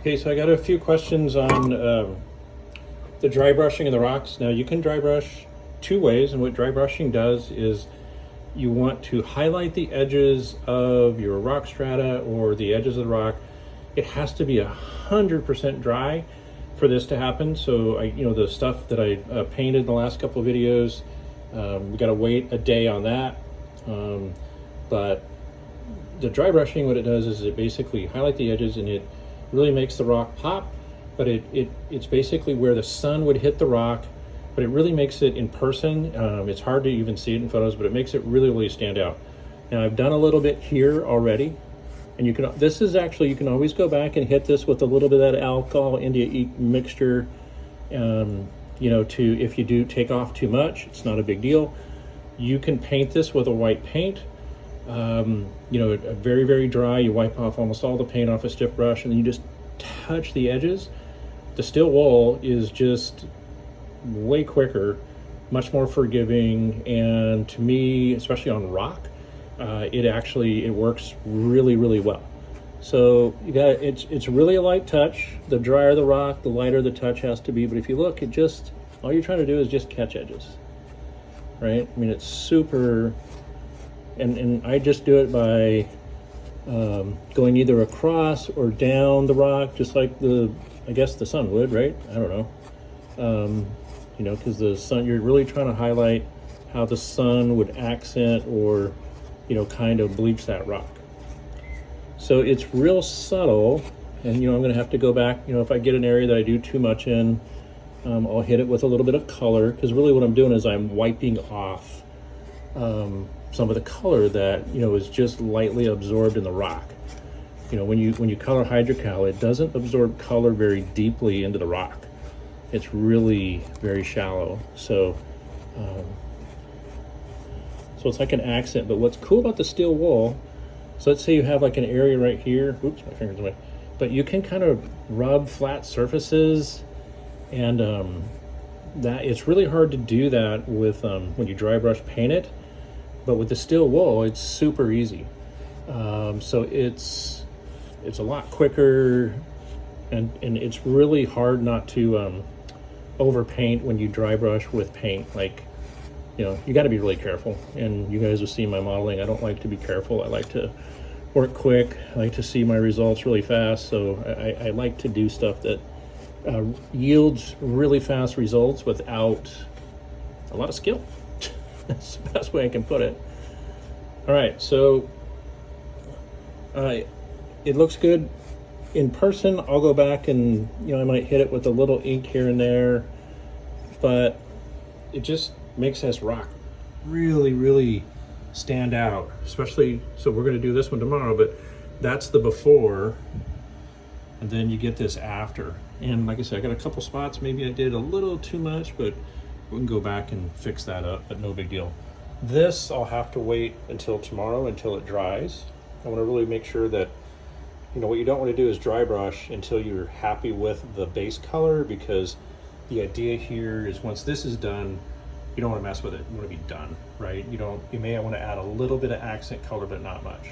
Okay, so I got a few questions on the dry brushing of the rocks. Now you can dry brush two ways, and what dry brushing does is you want to highlight the edges of your rock strata or the edges of the rock. It has to be 100% dry for this to happen. So the stuff that I painted in the last couple of videos, we got to wait a day on that. But the dry brushing, what it does is it basically highlight the edges, and it really makes the rock pop. But it's basically where the sun would hit the rock, but it really makes it in person. It's hard to even see it in photos, but it makes it really, really stand out. Now I've done a little bit here already, and you can always go back and hit this with a little bit of that alcohol India mixture. If you do take off too much, it's not a big deal. You can paint this with a white paint. Very, very dry. You wipe off almost all the paint off a stiff brush, and then you just touch the edges. The steel wool is just way quicker, much more forgiving, and to me, especially on rock, it works really, really well. So it's really a light touch. The drier the rock, the lighter the touch has to be. But if you look, all you're trying to do is just catch edges, right? I mean, it's super. And I just do it by going either across or down the rock, just like I guess the sun would, right? I don't know. Because the sun, you're really trying to highlight how the sun would accent or, kind of bleach that rock. So it's real subtle, and, I'm going to have to go back, if I get an area that I do too much in, I'll hit it with a little bit of color, because really what I'm doing is I'm wiping off some of the color that is just lightly absorbed in the rock. When you color hydrocal, it doesn't absorb color very deeply into the rock. It's really very shallow. So it's like an accent. But what's cool about the steel wool, so let's say you have like an area right here. Oops, my finger's away. But you can kind of rub flat surfaces, and that it's really hard to do that with when you dry brush paint it. But with the steel wool, it's super easy. So it's a lot quicker, and it's really hard not to overpaint when you dry brush with paint. Like, you got to be really careful. And you guys have seen my modeling. I don't like to be careful. I like to work quick. I like to see my results really fast. So I like to do stuff that yields really fast results without a lot of skill. That's the best way I can put it. All right, so it looks good in person. I'll go back and I might hit it with a little ink here and there, but it just makes this rock really, really stand out. Especially, so we're going to do this one tomorrow, but that's the before, and then you get this after. And like I said, I got a couple spots. Maybe I did a little too much, but we can go back and fix that up, but no big deal. This, I'll have to wait until tomorrow until it dries. I want to really make sure that, what you don't want to do is dry brush until you're happy with the base color, because the idea here is once this is done, you don't want to mess with it. You want to be done, right? You may want to add a little bit of accent color, but not much.